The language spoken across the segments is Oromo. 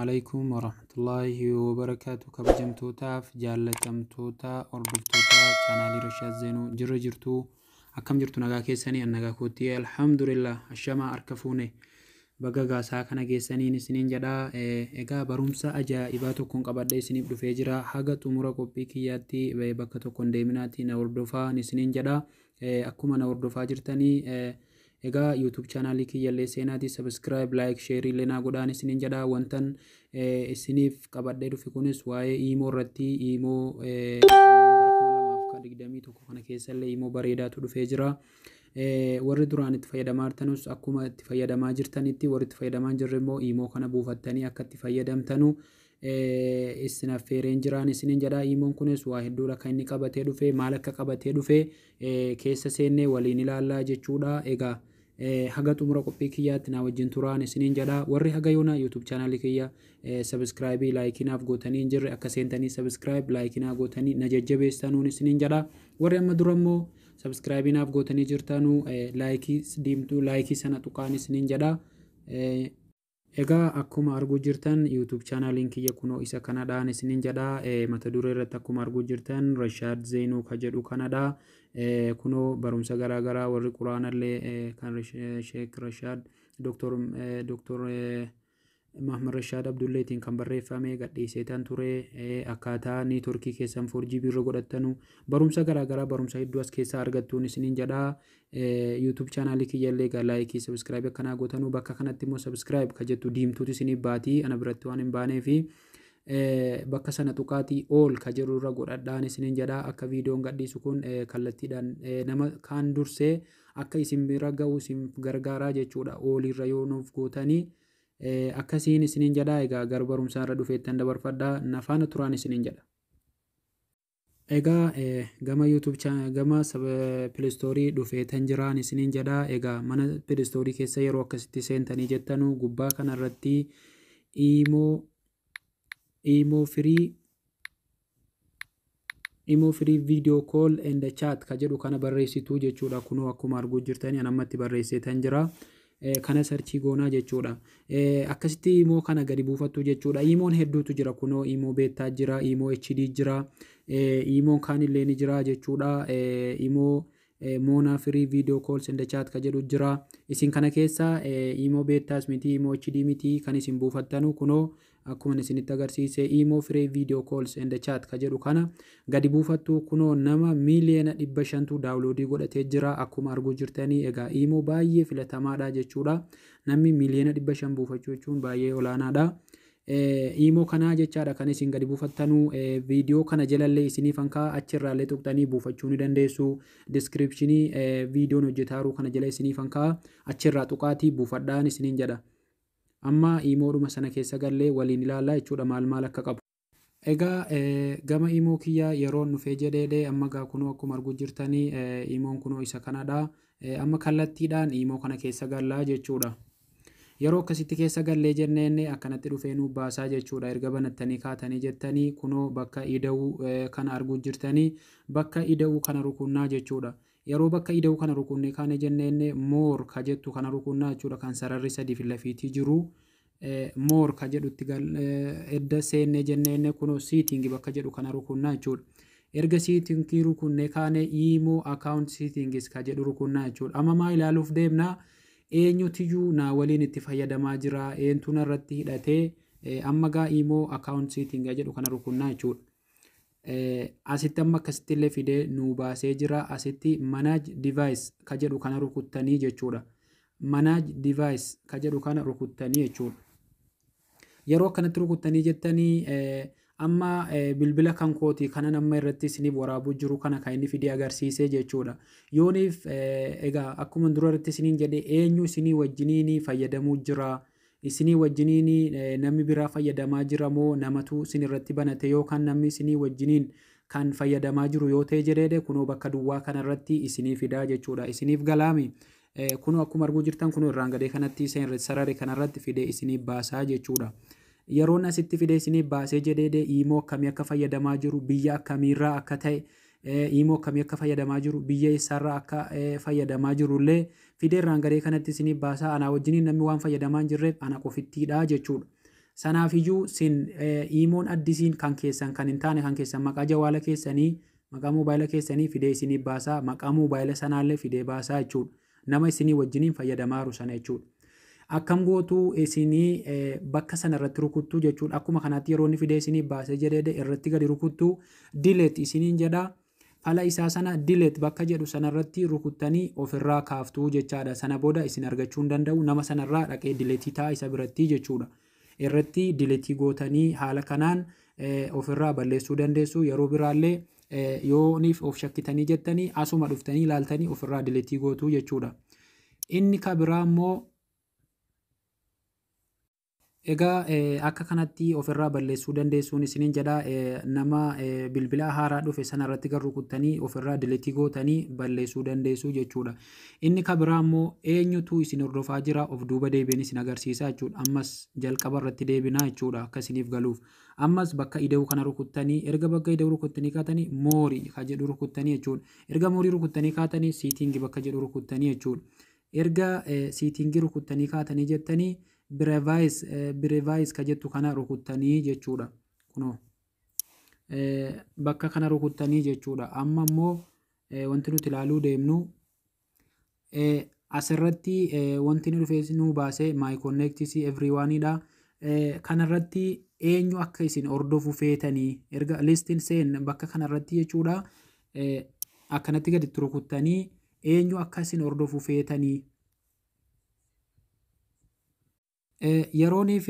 عليكم ورحمة الله وبركاته. كبجمتوتا في جالتمتوتا أردفتوتا channel رشاد زينو جرجرتو أكم جرتو نجا كيساني النجا كوتي الحمد لله الشما أركفوني بقى ساكنا كيساني نسنين جدا إيجا برومسا أجا إباتو كون قبضي سنيب دفجرا حاجة تمورا كوبيكياتي بقى كون ديمناتي نوردوفا نسنين جدا أكما نوردوفا جرتاني Egaa YouTube channel kiyyalee seenaati subscribe like share illee naa godhaan isiniin jedha wantan isiniif qabadhee dhufe kunis waa'ee imo irratti imo bara 2021 kana keessallee imo bareedaatu dhufee jira. Warri duraan itti fayyadamaa jirtanus akkuma itti fayyadamaa jirtanitti warri itti fayyadamaa hin jirre immoo imo kana buufattanii akka itti fayyadamtanu isin affeereen jiraan isiniin jedha. Imoon kunis waa hedduudha kan inni qabatee dhufe maal akka qabatee dhufe keessa seennee waliin ilaallaa jechuudha. Egaa haga xumura qophii kiyyaatti na wajjin turaan isiniin jedha. Warri haga yoona YouTube channel kiyya subscribe like naaf gootanii hin jirre akka seentanii subscribe like naa gootanii na jajjabeessanuun isiniin jedha. Warri amma dura immoo subscribe naaf gootanii jirtanuu like diimtuu like sana tuqaan isiniin jedha. Egaa akkuma arguu jirtan YouTube channel kiyya kunoo isa kanadhaan isiniin jedha. Mata duree irratti akkuma arguu jirtan Rashaad Zeenuu ka jedhu kanadha. Kunoo barumsa garaagaraa warri quraanallee kan Sheek Rashaad Dr. Mahmad Rashaad Abdulleetiin kan barreeffame gadhiiseetan ture akkaataa neetworkii keessan 4GB irra godhattanu barumsa garaagaraa barumsa hedduu as keessaa argattuun isiniin jedha. YouTube channel kiyyallee gaa like subscribe akkanaa gootanu bakka kanatti immoo subscribe ka jettu diimtuutu isiniif baatii ana biratti waan hin baaneefi bakka sana tuqaatii all ka jedhu irra godhadhaan isiniin jedha. Akka viidiyoon gadhiisu kun kallattiidhaan nama kaan dursee akka isin bira ga'u isin gargaaraa jechuudha. All irra yoo nuuf gootanii akkasiin isiniin jedha. Egaa gara barumsaa irra dhufeettan dabarfadhaa nafaana turaan isiniin jedha. Egaa gama YouTube channel gama Play Store dhufeetan jiraan isiniin jedha. Egaa mana Play Store keessa yeroo akkasitti seentanii jettanu gubbaa kana irratti imo free video call and chat ka jedhu kana barreessitu jechuudha. Kunoo akkuma arguu jirtanii anamatti barreesseetan jira. Kana sarchii goonaa jechuudha. Akkasitti imo kana gadi buufattu jechuudha. Imoon hedduutu jira. Kunoo imo beetaa jira, imo HD jira, imoon kaanillee ni jira jechuudha. Imo Mona free video calls and chat ka jedhu jira. Isin kana keessa imo beetaas miti imo HD miti kan isin buufattanu kunoo akkuma isinitti agarsiise imo free video calls and chat ka jedhu kana gadi buufattu kunoo nama miliyoona 500 daawunloodii godhatee jira akkuma arguu jirtanii. Egaa imo baay'ee filatamaadha jechuudha. Namni miliyoona 500 buufachuu jechuun baay'ee olaanaadha. Imo kana jechaadha kan isin gadi buufattanu viidiyoo kana jalallee isiniif hankaa achirraallee tuqxanii buufachuu ni dandeessu. Descriptionii viidiyoon hojjetaaru kana jala isiniif hankaa achirraa tuqaatii buufadhaan isiniin jedha. Amma imoodhuma sana keessa gallee waliin ilaallaa jechuudha maal akka qabu. Egaa gama imo kiyya yeroo nufee jedhee amma gaa kunoo akkuma arguu jirtanii imoon kunoo isa kanadha. Amma kallattiidhaan imo kana keessa gallaa jechuudha. Yeroo akkasitti keessa gallee jenneenne akkanatti dhufee nu baasaa jechuudha. Erga banattanii kaatanii jettanii kunoo bakka ida'uu kana arguu jirtanii bakka ida'uu kana rukunnaa jechuudha. Yeroo bakka ida'uu kana rukunnee kaane jenneenne more ka jettu kana rukunnaa jechuudha. Kan sararri sadii fi lafiitii jiru more ka jedhutti edda seennee jenneenne kunoo seating bakka jedhu kana rukunnaa jechuudha. Erga seating rukunnee kaane imo account settings ka jedhu rukunnaa jechuudha. Amma maa ilaaluuf deemnaa? Eenyutiyyuu naa waliin itti fayyadamaa jira eenyuun irratti hidhatee amma gaa imo account setting jedhu kana rukunnaa jechuudha. Asitti amma akkasitti illee fidee nu baasee jira. Asitti manage device ka jedhu kana rukuttanii jechuudha. Manage device ka jedhu kana rukuttanii jechuudha. Yeroo akkanatti rukuttanii jettanii amma bilbila kan kooti kana nama irratti isiniif waraabuu jiru kana kan inni fidee agarsiisee jechuudha. Yooniif egaa akkuma dura irratti isiniin jedhee eenyu isinii wajjiniin fayyadamuu jira isinii wajjiniin namni biraa fayyadamaa jira moo namatu isin irratti banate yookaan namni isinii wajjiniin kan fayyadamaa jiru yoo ta'e jedhee kunoo bakka duwwaa kana irratti isinii fidaa jechuudha. Isiniif galaami kunoo akkuma arguu jirtan kunoo irraan gadee kanatti sararri kanarratti fidee isiniif baasaa jechuudha. Yeroo asitti fidee isiniif baasee jedhee imo akkamii akka fayyadamaa jiru biyya akkamiirraa akka ta'e imo akkamii akka fayyadamaa jiru biyya eessaarraa akka fayyadamaa jirullee fidee irraan gadee kanatti isiniif baasaa. Anaa wajjiniin namni waan fayyadamaa hin jirreef ana qofittiidha jechuudha. Sanaafiyyuu sin imoon addisiin kan keessan kan hin taane kan keessan maqaa jawaala keessanii maqaa moobaayila keessanii fidee isinii baasaa maqaa moobaayila sanaallee fidee baasaa jechuudha. Nama isinii wajjiniin fayyadamaaru sana jechuudha. Akkam gootuu isinii bakka sana irratti rukuttuu jechuudha. Akkuma kanatti yeroo inni fidee isinii baasee jedhee irratti gadi rukuttuu dileet isiniin jedha. Fala isaa sana dileet bakka jedhu sanarratti rukuttanii ofirraa kaaftuu jechaadha. Sana booda isin argachuu hin danda'u. Nama sanarraa dhaqee dileetii ta'a isa biratti jechuudha. Irratti dileetii gootanii haala kanaan ofirraa balleessuu dandeessu. Yeroo biraallee yooniif of shakkitanii jettanii asuma dhuftanii ilaaltanii ofirraa dileetii gootuu jechuudha. Inni ka biraa immoo egaa akka kanatti ofirraa balleessuu dandeessuun isiniin jedha. Nama bilbila haaraa dhufe sanarratti gar rukuttanii ofirraa dileetii gootanii balleessuu dandeessu jechuudha. Inni ka biraa immoo eenyutu isin hordofaa jira of duuba deebiin isin agarsiisa jechuudha. Ammas jalqaba irratti deebinaa jechuudha akka isiniif galuuf. Ammas bakka ida'uu kana rukuttanii erga bakka ida'uu rukuttanii kaatanii moorii ka jedhu rukuttanii jechuudha. Erga moorii rukuttanii kaatanii siitingii bakka jedhu rukuttanii jechuudha. Erga siitingii rukuttanii kaatanii jettanii birevaayis ka jettu kana rukuttanii jechuudha. Kunoo bakka kana rukuttanii jechuudha. Amma immoo wanti nuti ilaaluu deemnu asirratti wanti nu dhufee nu baasee my connects everyone dha. Kanarratti eenyu akka isin hordofu feetanii erga listiin seen bakka kanarratti jechuudha. Akkanatti gaditti rukuttanii eenyu akka isin hordofu feetanii yerooniif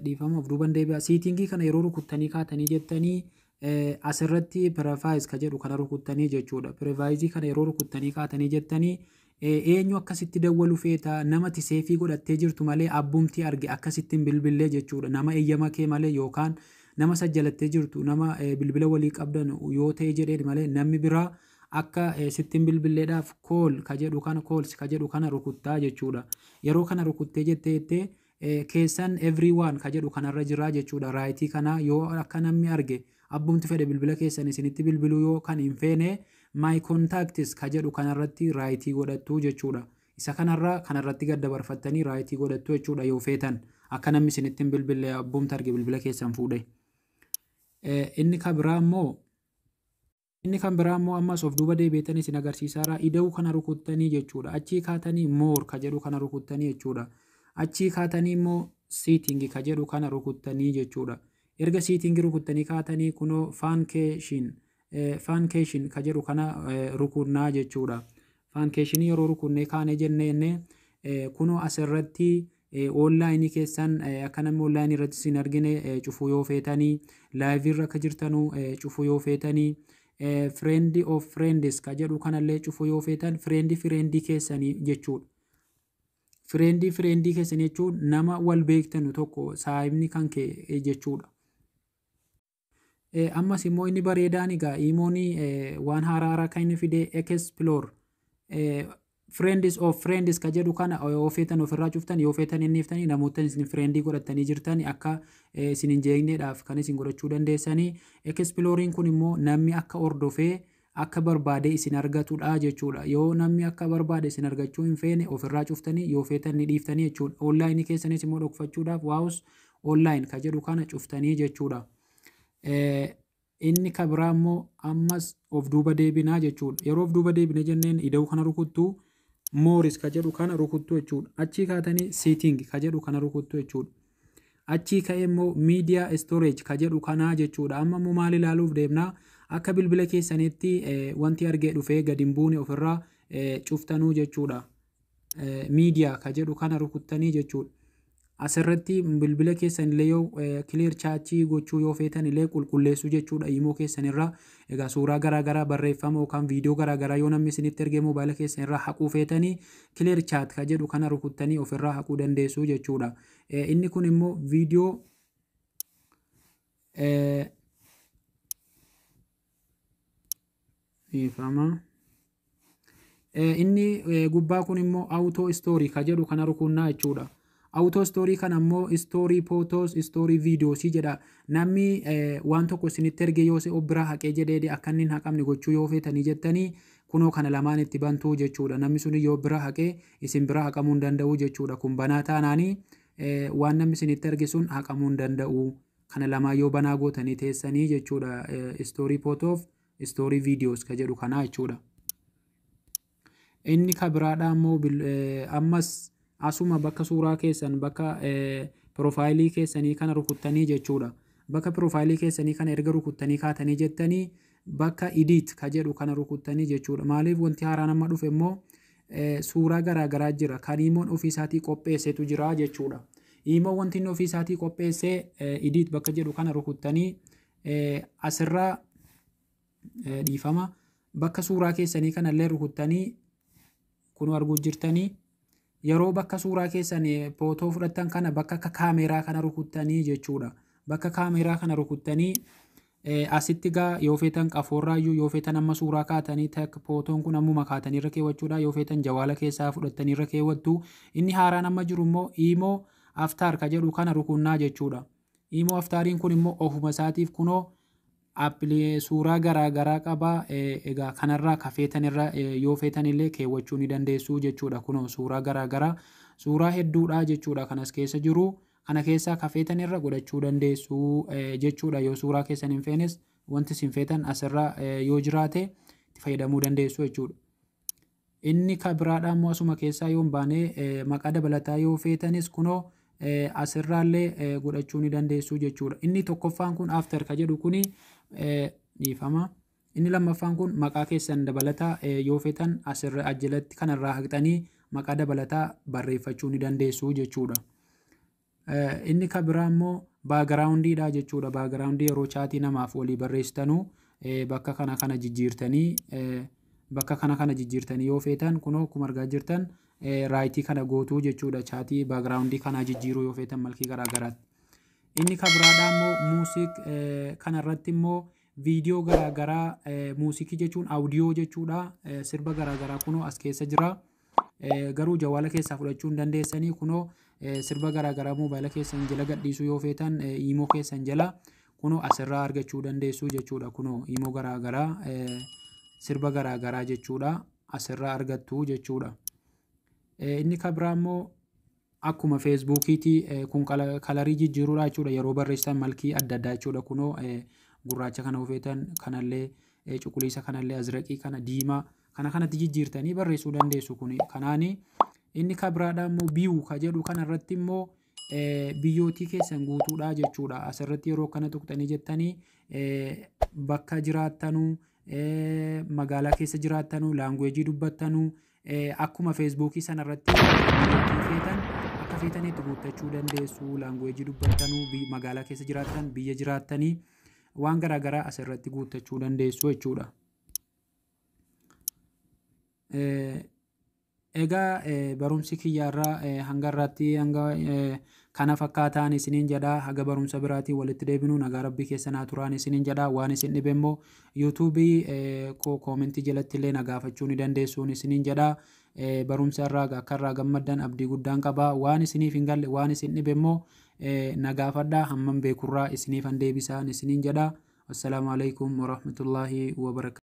dhiifama of duuban deebi'a. Siitingii kana yeroo rukuttanii kaatanii jettanii asirratti pirevaayiz ka jedhu kana rukuttanii jechuudha. Pirevaayizii kana yeroo rukuttanii kaatanii jettanii eenyu akkasitti dawwalu feeta namati seefii godhattee jirtu malee abbumti arge akkasittiin bilbilee jechuudha. Nama eeyyama kee malee yookaan nama sajjalattee jirtu nama bilbila walii qabdan yoo ta'e jedhee malee namni biraa akka sittiin bilbileedhaaf kool ka jedhu kana koolsi ka jedhu kana rukuttaa jechuudha. Yeroo kana rukuttee jettee keessan everyone ka jedhu kanarra jira jechuudha. Raayitii kana yoo akka namni arge abbumti fedhe bilbila keessan isinitti bilbiluu yoo kan hin feene my contacts ka jedhu kanarratti raayitii godhattu jechuudha. Isa kanarratti gad dabarfattanii raayitii godhattu jechuudha yoo feetan akka namni isinitti hin bilbille abbumti arge bilbila keessan fuudhe. Inni kan biraa immoo ammas of duuba deebi'etanii isin agarsiisaara. Ida'uu kana rukuttanii jechuudha. Achii kaatanii moor ka jedhu kana rukuttanii jechuudha. Achii kaatanii immoo siitingii ka jedhu kana rukuttanii jechuudha. Erga siitingii rukuttanii kaatanii kunoo faankeeshin ka jedhu kana rukunnaa jechuudha. Faankeeshinii yeroo rukunnee kaane jennee kunoo asirratti onlaayinii keessan akka namni onlaayinii irratti isin argine cufuu yoo feetanii laayivii irra akka jirtanuu cufuu yoo feetanii friend of friends ka jedhu kanallee cufuu yoo feetan friendii keessanii jechuudha. Friendii keessanii jechuun nama wal beektanu tokko saayibni kan kee jechuudha. Ammas immoo inni bareedaan egaa imoonii waan haaraa kan inni fide explore friends of friends ka jedhu kana yoo feetan ofirraa cuftan yoo feetan inni iftanii namoota isin friendii godhatanii jirtan akka isin hin jeeqneedhaaf kan isin godhachuu dandeessanii. Exploring kun immoo namni akka hordofee akka barbaade isin argatudha jechuudha. Yoo namni akka barbaade isin argachuu hin feene ofirraa cuftanii yoo feetan ni dhiiftanii jechuudha. Onlaayinii keessanis immoo dhokfachuudhaaf waa'us onlaayin ka jedhu kana cuftanii jechuudha. Inni ka biraa immoo ammas of duuba deebinaa jechuudha. Yeroo of duuba deebine jenneen ida'uu kana rukuttuu mooris ka jedhu kana rukuttuu jechuudha. Achii kaatanii siiting ka jedhu kana rukuttuu jechuudha. Achii ka'ee immoo miidiyaa storage ka jedhu kanaa jechuudha. Amma immoo maal ilaaluuf deemnaa? Akka bilbila keessanitti wanti argee dhufee gadi hin buune ofirraa cuftanuu jechuudha. Miidiyaa ka jedhu kana rukuttanii jechuudha. Asirratti bilbila keessanillee yoo clear chaachii gochuu yoo feetan illee qulqulleessuu jechuudha. Imoo keessanirraa egaa suuraa garaagaraa barreeffama yookaan viidiyoo garaagaraa yoo namni isinitti ergee moobaayila keessanirraa haquu feetanii clear chat ka jedhu kana rukuttanii ofirraa haquu dandeessu jechuudha. Inni kun immoo viidiyoo inni gubbaa kun immoo auto story ka jedhu kana rukunnaa jechuudha. Auto story kana immoo story photos story videos jedha. Namni waan tokko isinitti erge yoo se biraa haqee jedhee akka inni hin haqamne gochuu yoo feetanii jettanii kunoo kana lamaan itti bantuu jechuudha. Namni sun yoo biraa haqee isin biraa haqamuu hin danda'u jechuudha. Kun banaa taanaanii waan namni isinitti erge sun haqamuu hin danda'u. Kana lamaa yoo banaa gootanii teessanii jechuudha story photos story videos ka jedhu kanaa jechuudha. Inni ka biraadhaa immoo ammas asuma bakka suuraa keessan bakka profaayilii keessanii kana rukuttanii jechuudha. Bakka profaayilii keessanii kana erga rukuttanii kaatanii jettanii bakka edit ka jedhu kana rukuttanii jechuudha. Maaliif wanti haaraan amma dhufe immoo suuraa garaagaraa jira. Kan imoon ofiisaatii qopheessetu jira jechuudha. Imoon wanti inni ofiisaatii qopheessee edit bakka jedhu kana rukuttanii asirraa dhiifama bakka suuraa keessanii kanallee rukuttanii kun arguu jirtanii yeroo bakka suuraa keessanii footoo fudhattan kana bakka kaameeraa kana rukuttanii jechuudha. Bakka kaameeraa kana rukuttanii asitti gaa yoo feetan qafoorraayyuu yoo feetan amma suuraa kaatanii takka footoon kun ammuma kaatanii irra keewwachuudha. Yoo feetan jawaala keessaa fudhattanii irra keewwattu. Inni haaraan amma jiru immoo imoo aftaar ka jedhu kana rukunnaa jechuudha. Imoo aftaariin kun immoo ofuma isaatiif kunoo suuraa garaagaraa qaba. Egaa kanarraa ka feetan irra yoo feetan illee keewwachuu ni dandeessu jechuudha. Kunoo suuraa garaagaraa suuraa hedduudha jechuudha kanas keessa jiru. Kana keessaa ka feetan irra godhachuu dandeessu jechuudha. Yoo suuraa keessan hin feenes wanti isin feetan asirra yoo jiraate itti fayyadamuu dandeessu jechuudha. Inni ka biraadhaa immoo asuma keessaa yoo hin baane maqaa dabalataa yoo feetanis kunoo asirraallee godhachuu ni dandeessu jechuudha. Inni tokkoffaan kun after ka jedhu kuni dhiifama. Inni lammaffaan kun maqaa keessan dabalataa yoo feetan asirra ajjalatti kanarraa haqxanii maqaa dabalataa barreeffachuu ni dandeessu jechuudha. Inni ka biraa immoo baagiraawundiidha jechuudha. Baagiraawundii yeroo chaatii namaaf walii barreessitanuu bakka kana jijjiirtanii yoo feetan kunoo akkuma argaa jirtan raayitii kana gootuu jechuudha. Chaatii baagiraawundii kana jijjiiruu yoo feetan malkii garaagaraatti. Inni ka biraadhaa immoo muuziq kanarratti immoo viidiyoo garaagaraa muuziqii jechuun audiyoo jechuudha. Sirba garaagaraa kunoo as keessa jira. Garuu jawaala keessaa fudhachuu hin dandeessanii kunoo sirba garaagaraa moobaayila keessan jala gadhiisuu yoo feetan imoo keessan jala kunoo asirraa argachuu dandeessu jechuudha. Kunoo imoo garaagaraa sirba garaagaraa jechuudha asirraa argattu jechuudha. Inni ka biraa immoo akkuma feesbuukiitii kun kalarii jijjiiruudha jechuudha. Yeroo barreessitan malkii adda addaa jechuudha. Kunoo gurraacha kana feetan kanallee cuquliisa kanallee azraqii kana diimaa kanatti jijjiirtanii barreessuu dandeessu kuni. Kanaani inni ka biraadhaa immoo biyuu ka jedhu kanarratti immoo biyyootii keessan guutuudha jechuudha. Asirratti yeroo kana tuqxanii jettanii bakka jiraattanuu magaalaa keessa jiraattanuu laanguweejii dubbattanuu akkuma feesbuukii sanarratti feetan akka feetanitti guuttachuu dandeessu. Laanguweejii dubbattanuu magaalaa keessa jiraattan biyya jiraattanii waan garaagaraa asirratti guuttachuu dandeessu jechuudha. Egaa barumsi kiyyaarraa hanga irratti hanga kana fakkaataan isiniin jedha. Haga barumsa biraatiin walitti deebinu nagaa rabbii keessa naa turaan isiniin jedha. Waan isin dhibe immoo yuutuubii koomentii jalatti illee na gaafachuu ni dandeessuun isiniin jedha. Barumsa irraa akka irraa gammaddan abdii guddaan qaba. Waan isiniif hin galle waan isin dhibe immoo na gaafadhaa hamman beekurraa isiniif han deebisaan isiniin jedha. Assalaamu alaikum warahmatullaahi wabarakaatuh.